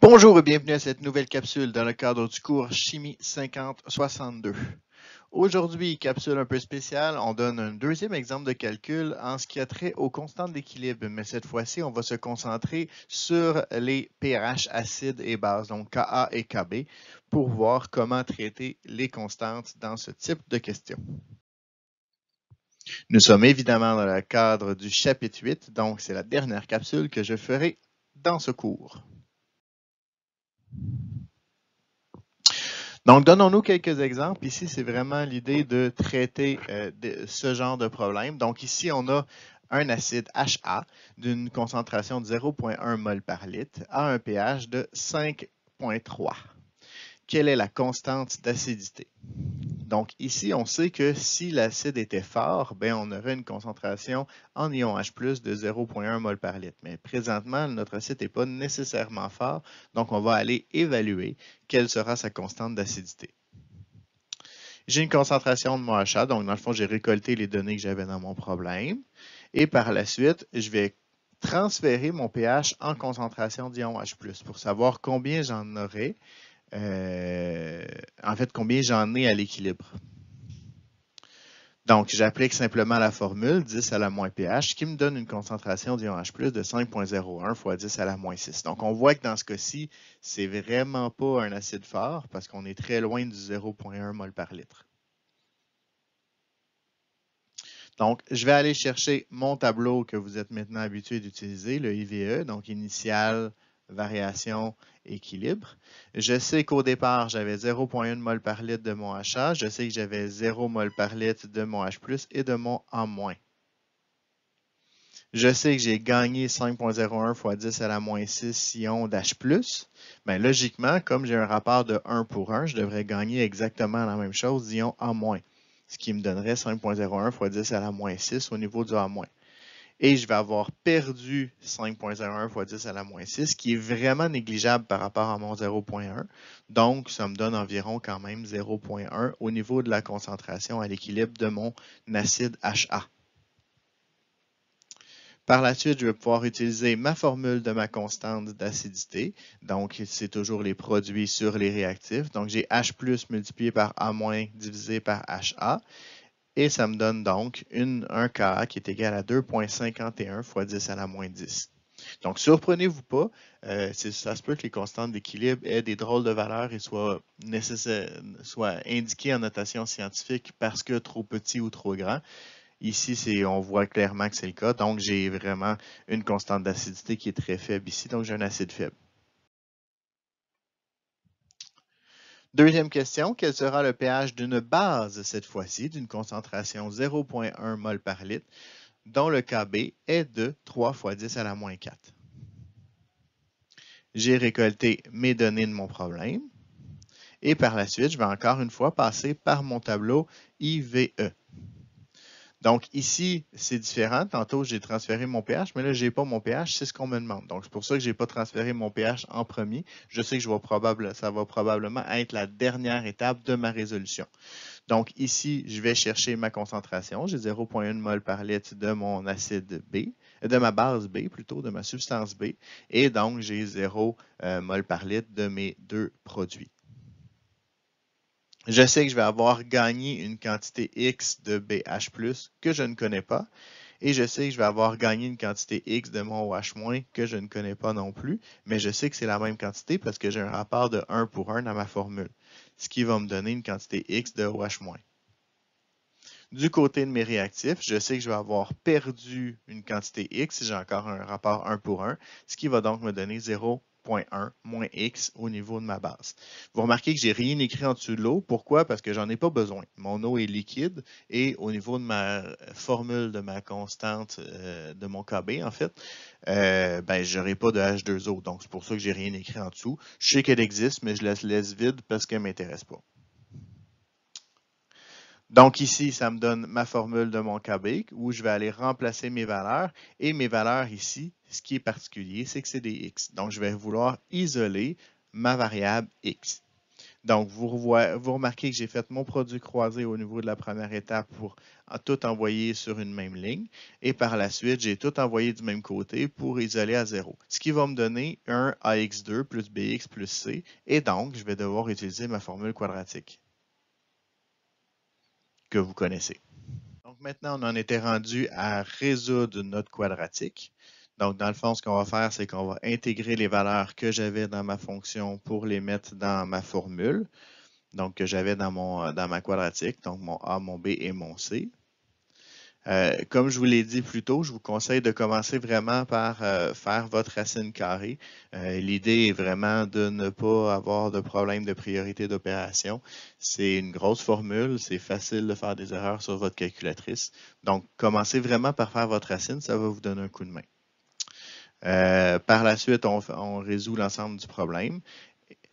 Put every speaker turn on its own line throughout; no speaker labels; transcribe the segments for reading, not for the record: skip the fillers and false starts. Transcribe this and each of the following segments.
Bonjour et bienvenue à cette nouvelle capsule dans le cadre du cours Chimie 5062. Aujourd'hui, capsule un peu spéciale, on donne un deuxième exemple de calcul en ce qui a trait aux constantes d'équilibre, mais cette fois-ci, on va se concentrer sur les pH acides et bases, donc Ka et Kb, pour voir comment traiter les constantes dans ce type de questions. Nous sommes évidemment dans le cadre du chapitre 8, donc c'est la dernière capsule que je ferai dans ce cours. Donc, donnons-nous quelques exemples. Ici, c'est vraiment l'idée de traiter ce genre de problème. Donc, ici, on a un acide HA d'une concentration de 0,1 mol par litre à un pH de 5,3. Quelle est la constante d'acidité? Donc, ici, on sait que si l'acide était fort, on aurait une concentration en ion H+, de 0,1 mol par litre. Mais présentement, notre acide n'est pas nécessairement fort, donc on va aller évaluer quelle sera sa constante d'acidité. J'ai une concentration de mon HA, donc dans le fond, j'ai récolté les données que j'avais dans mon problème. Et par la suite, je vais transférer mon pH en concentration d'ion H+, pour savoir combien j'en aurai. En fait, combien j'en ai à l'équilibre. Donc, j'applique simplement la formule 10 à la moins pH, qui me donne une concentration d'ion H+, de 5,01 fois 10 à la moins 6. Donc, on voit que dans ce cas-ci, c'est vraiment pas un acide fort, parce qu'on est très loin du 0,1 mol par litre. Donc, je vais aller chercher mon tableau que vous êtes maintenant habitué d'utiliser, le IVE, donc initial, variation, équilibre. Je sais qu'au départ, j'avais 0,1 mol par litre de mon HA. Je sais que j'avais 0 mol par litre de mon H+, et de mon A-. Je sais que j'ai gagné 5,01 fois 10 à la moins 6 ions d'H+. Bien, logiquement, comme j'ai un rapport de 1 pour 1, je devrais gagner exactement la même chose d'ion A-, ce qui me donnerait 5,01 fois 10 à la moins 6 au niveau du A-. Et je vais avoir perdu 5,01 fois 10 à la moins 6, qui est vraiment négligeable par rapport à mon 0,1. Donc, ça me donne environ quand même 0,1 au niveau de la concentration à l'équilibre de mon acide HA. Par la suite, je vais pouvoir utiliser ma formule de ma constante d'acidité. Donc, c'est toujours les produits sur les réactifs. Donc, j'ai H+ multiplié par A- divisé par HA. Et ça me donne donc un Ka qui est égal à 2,51 fois 10 à la moins 10. Donc, surprenez-vous pas, ça se peut que les constantes d'équilibre aient des drôles de valeurs et soient indiquées en notation scientifique parce que trop petit ou trop grand. Ici, on voit clairement que c'est le cas. Donc, j'ai vraiment une constante d'acidité qui est très faible ici. Donc, j'ai un acide faible. Deuxième question, quel sera le pH d'une base cette fois-ci, d'une concentration 0,1 mol par litre, dont le Kb est de 3 fois 10 à la moins 4. J'ai récolté mes données de mon problème. Et par la suite, je vais encore une fois passer par mon tableau IVE. Donc ici, c'est différent. Tantôt, j'ai transféré mon pH, mais là, je n'ai pas mon pH, c'est ce qu'on me demande. Donc, c'est pour ça que je n'ai pas transféré mon pH en premier. Je sais que ça va probablement être la dernière étape de ma résolution. Donc ici, je vais chercher ma concentration. J'ai 0,1 mol par litre de mon acide B, de ma base B plutôt, de ma substance B. Et donc, j'ai 0 mol par litre de mes deux produits. Je sais que je vais avoir gagné une quantité X de BH+, que je ne connais pas. Et je sais que je vais avoir gagné une quantité X de mon OH- que je ne connais pas non plus. Mais je sais que c'est la même quantité parce que j'ai un rapport de 1 pour 1 dans ma formule. Ce qui va me donner une quantité X de OH-. Du côté de mes réactifs, je sais que je vais avoir perdu une quantité X si j'ai encore un rapport 1 pour 1, ce qui va donc me donner 0,1 moins X au niveau de ma base. Vous remarquez que je n'ai rien écrit en dessous de l'eau. Pourquoi? Parce que j'en ai pas besoin. Mon eau est liquide et au niveau de ma formule de ma constante de mon Kb, en fait, je n'aurai pas de H2O. Donc, c'est pour ça que j'ai rien écrit en dessous. Je sais qu'elle existe, mais je la laisse vide parce qu'elle ne m'intéresse pas. Donc ici, ça me donne ma formule de mon Kb où je vais aller remplacer mes valeurs. Et mes valeurs ici, ce qui est particulier, c'est que c'est des x. Donc je vais vouloir isoler ma variable x. Donc, vous remarquez que j'ai fait mon produit croisé au niveau de la première étape pour tout envoyer sur une même ligne. Et par la suite, j'ai tout envoyé du même côté pour isoler à 0. Ce qui va me donner un AX2 plus BX plus C. Et donc, je vais devoir utiliser ma formule quadratique que vous connaissez. Donc, maintenant, on en était rendu à résoudre notre quadratique. Donc, dans le fond, ce qu'on va faire, c'est qu'on va intégrer les valeurs que j'avais dans ma fonction pour les mettre dans ma formule. Donc, que j'avais dans ma quadratique, donc mon A, mon B et mon C. Comme je vous l'ai dit plus tôt, je vous conseille de commencer vraiment par faire votre racine carrée. L'idée est vraiment de ne pas avoir de problème de priorité d'opération. C'est une grosse formule, c'est facile de faire des erreurs sur votre calculatrice. Donc, commencez vraiment par faire votre racine, ça va vous donner un coup de main. Par la suite, on résout l'ensemble du problème,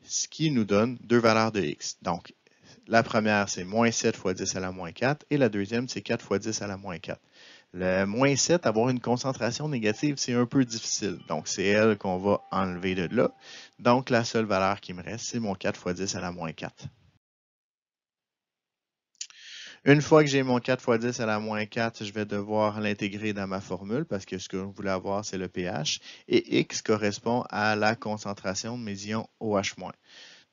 ce qui nous donne deux valeurs de x. Donc, la première, c'est moins 7 fois 10 à la moins 4, et la deuxième, c'est 4 fois 10 à la moins 4. Le moins 7, avoir une concentration négative, c'est un peu difficile. Donc, c'est elle qu'on va enlever de là. Donc, la seule valeur qui me reste, c'est mon 4 fois 10 à la moins 4. Une fois que j'ai mon 4 fois 10 à la moins 4, je vais devoir l'intégrer dans ma formule parce que ce que je voulais avoir, c'est le pH. Et X correspond à la concentration de mes ions OH-.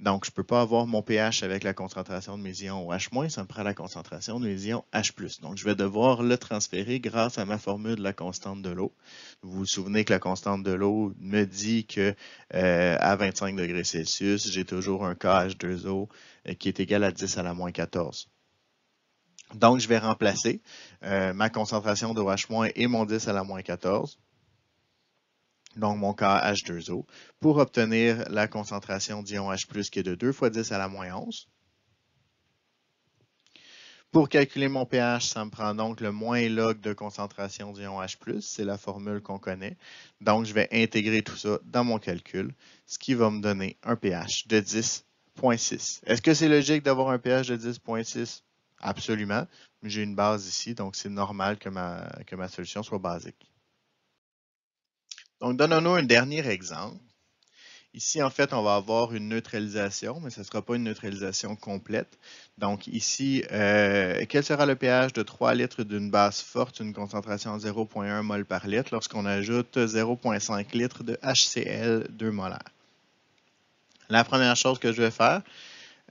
Donc, je ne peux pas avoir mon pH avec la concentration de mes ions OH-, ça me prend la concentration de mes ions H+. Donc, je vais devoir le transférer grâce à ma formule de la constante de l'eau. Vous vous souvenez que la constante de l'eau me dit que à 25 degrés Celsius, j'ai toujours un KH2O qui est égal à 10 à la moins 14. Donc, je vais remplacer ma concentration d'OH- et mon 10 à la moins 14. Donc mon KH2O, pour obtenir la concentration d'ion H+, qui est de 2 fois 10 à la moins 11. Pour calculer mon pH, ça me prend donc le moins log de concentration d'ion H+, c'est la formule qu'on connaît. Donc, je vais intégrer tout ça dans mon calcul, ce qui va me donner un pH de 10,6. Est-ce que c'est logique d'avoir un pH de 10,6? Absolument. J'ai une base ici, donc c'est normal que ma solution soit basique. Donc, donnons-nous un dernier exemple. Ici, en fait, on va avoir une neutralisation, mais ce ne sera pas une neutralisation complète. Donc ici, quel sera le pH de 3 litres d'une base forte, une concentration de 0,1 mol par litre, lorsqu'on ajoute 0,5 litres de HCl 2 molaires? La première chose que je vais faire,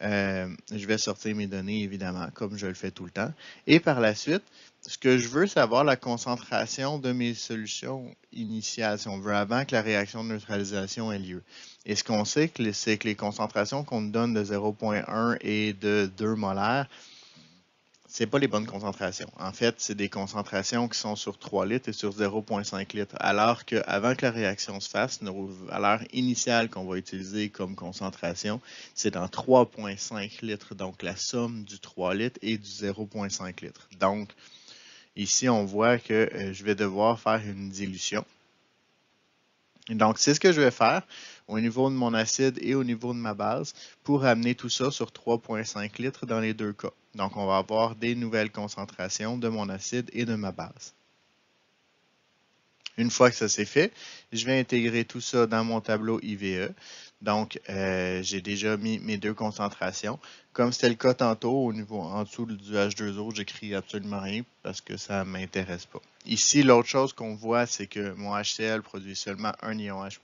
je vais sortir mes données, évidemment, comme je le fais tout le temps. Et par la suite, ce que je veux, c'est avoir la concentration de mes solutions initiales, si on veut, avant que la réaction de neutralisation ait lieu. Et ce qu'on sait, c'est que les concentrations qu'on nous donne de 0,1 et de 2 molaires, ce n'est pas les bonnes concentrations. En fait, c'est des concentrations qui sont sur 3 litres et sur 0,5 litres. Alors qu'avant que la réaction se fasse, nos valeurs initiales qu'on va utiliser comme concentration, c'est dans 3,5 litres. Donc, la somme du 3 litres et du 0,5 litres. Donc, ici, on voit que je vais devoir faire une dilution. Donc, c'est ce que je vais faire au niveau de mon acide et au niveau de ma base pour amener tout ça sur 3,5 litres dans les deux cas. Donc, on va avoir des nouvelles concentrations de mon acide et de ma base. Une fois que ça c'est fait, je vais intégrer tout ça dans mon tableau IVE. Donc, j'ai déjà mis mes deux concentrations. Comme c'était le cas tantôt, au niveau en dessous du H2O, j'écris absolument rien parce que ça ne m'intéresse pas. Ici, l'autre chose qu'on voit, c'est que mon HCl produit seulement un ion H+,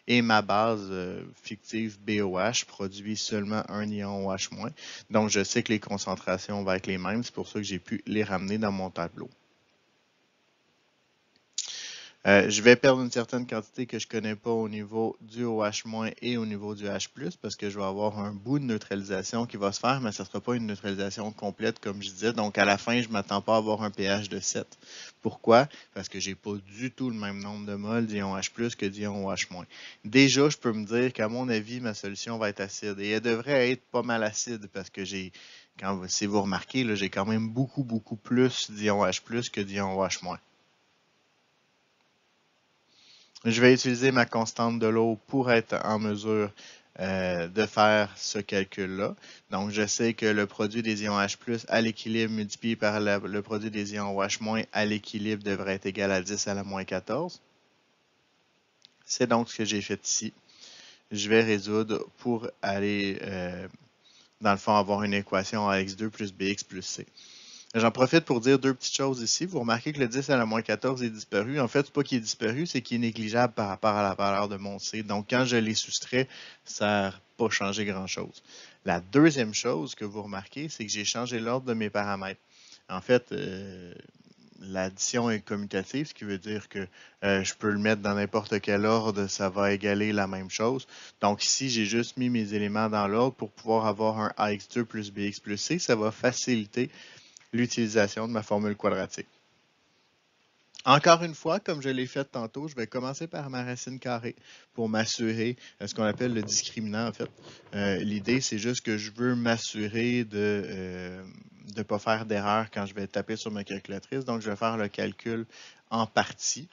et ma base fictive BOH produit seulement un ion OH-. Donc, je sais que les concentrations vont être les mêmes. C'est pour ça que j'ai pu les ramener dans mon tableau. Je vais perdre une certaine quantité que je ne connais pas au niveau du OH- et au niveau du H+, parce que je vais avoir un bout de neutralisation qui va se faire, mais ce ne sera pas une neutralisation complète, comme je disais. Donc, à la fin, je ne m'attends pas à avoir un pH de 7. Pourquoi? Parce que je n'ai pas du tout le même nombre de moles d'ion H+, que d'ion OH-. Déjà, je peux me dire qu'à mon avis, ma solution va être acide. Et elle devrait être pas mal acide, parce que si vous remarquez, j'ai quand même beaucoup plus d'ion H+, que d'ion OH-. Je vais utiliser ma constante de l'eau pour être en mesure de faire ce calcul-là. Donc, je sais que le produit des ions H+ à l'équilibre multiplié par le produit des ions OH- à l'équilibre devrait être égal à 10 à la moins 14. C'est donc ce que j'ai fait ici. Je vais résoudre pour aller dans le fond, avoir une équation AX2 plus BX plus C. J'en profite pour dire deux petites choses ici. Vous remarquez que le 10 à la moins 14 est disparu. En fait, c'est pas qu'il est disparu, c'est qu'il est négligeable par rapport à la valeur de mon C. Donc, quand je l'ai soustrait, ça n'a pas changé grand-chose. La deuxième chose que vous remarquez, c'est que j'ai changé l'ordre de mes paramètres. En fait, l'addition est commutative, ce qui veut dire que je peux le mettre dans n'importe quel ordre, ça va égaler la même chose. Donc ici, j'ai juste mis mes éléments dans l'ordre pour pouvoir avoir un AX2 plus BX plus C. Ça va faciliter l'utilisation de ma formule quadratique. Encore une fois, comme je l'ai fait tantôt, je vais commencer par ma racine carrée pour m'assurer ce qu'on appelle le discriminant en fait. L'idée, c'est juste que je veux m'assurer de ne pas faire d'erreur quand je vais taper sur ma calculatrice. Donc, je vais faire le calcul en partie,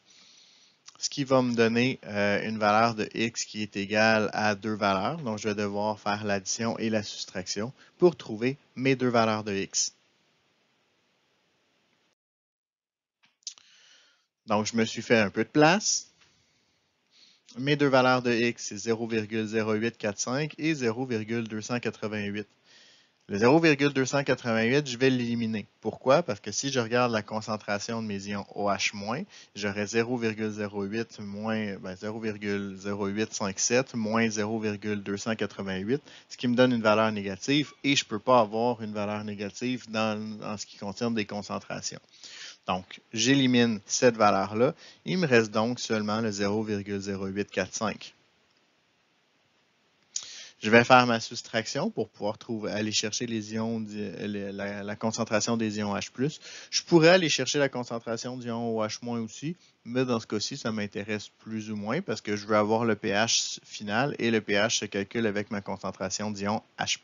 ce qui va me donner une valeur de x qui est égale à deux valeurs. Donc, je vais devoir faire l'addition et la soustraction pour trouver mes deux valeurs de x. Donc, je me suis fait un peu de place. Mes deux valeurs de x, c'est 0,0845 et 0,288. Le 0,288, je vais l'éliminer. Pourquoi? Parce que si je regarde la concentration de mes ions OH-, j'aurai 0,08 moins 0,0857 moins 0,288, ce qui me donne une valeur négative et je ne peux pas avoir une valeur négative en ce qui concerne des concentrations. Donc, j'élimine cette valeur-là. Il me reste donc seulement le 0,0845. Je vais faire ma soustraction pour pouvoir aller chercher les ions, la concentration des ions H+. Je pourrais aller chercher la concentration d'ions OH- aussi, mais dans ce cas-ci, ça m'intéresse plus ou moins parce que je veux avoir le pH final et le pH se calcule avec ma concentration d'ions H+.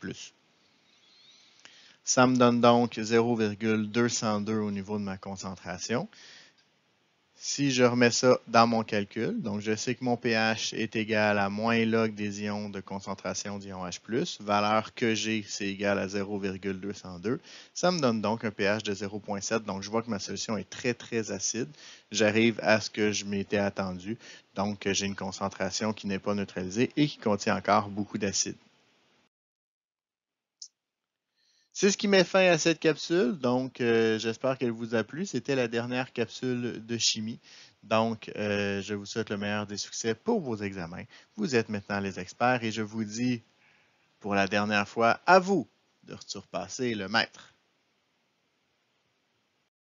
Ça me donne donc 0,202 au niveau de ma concentration. Si je remets ça dans mon calcul, donc je sais que mon pH est égal à moins log des ions de concentration d'ions H+, valeur que j'ai, c'est égal à 0,202. Ça me donne donc un pH de 0,7, donc je vois que ma solution est très très acide. J'arrive à ce que je m'étais attendu, donc j'ai une concentration qui n'est pas neutralisée et qui contient encore beaucoup d'acide. C'est ce qui met fin à cette capsule, donc j'espère qu'elle vous a plu. C'était la dernière capsule de chimie. Donc, je vous souhaite le meilleur des succès pour vos examens. Vous êtes maintenant les experts et je vous dis pour la dernière fois, à vous de surpasser le maître.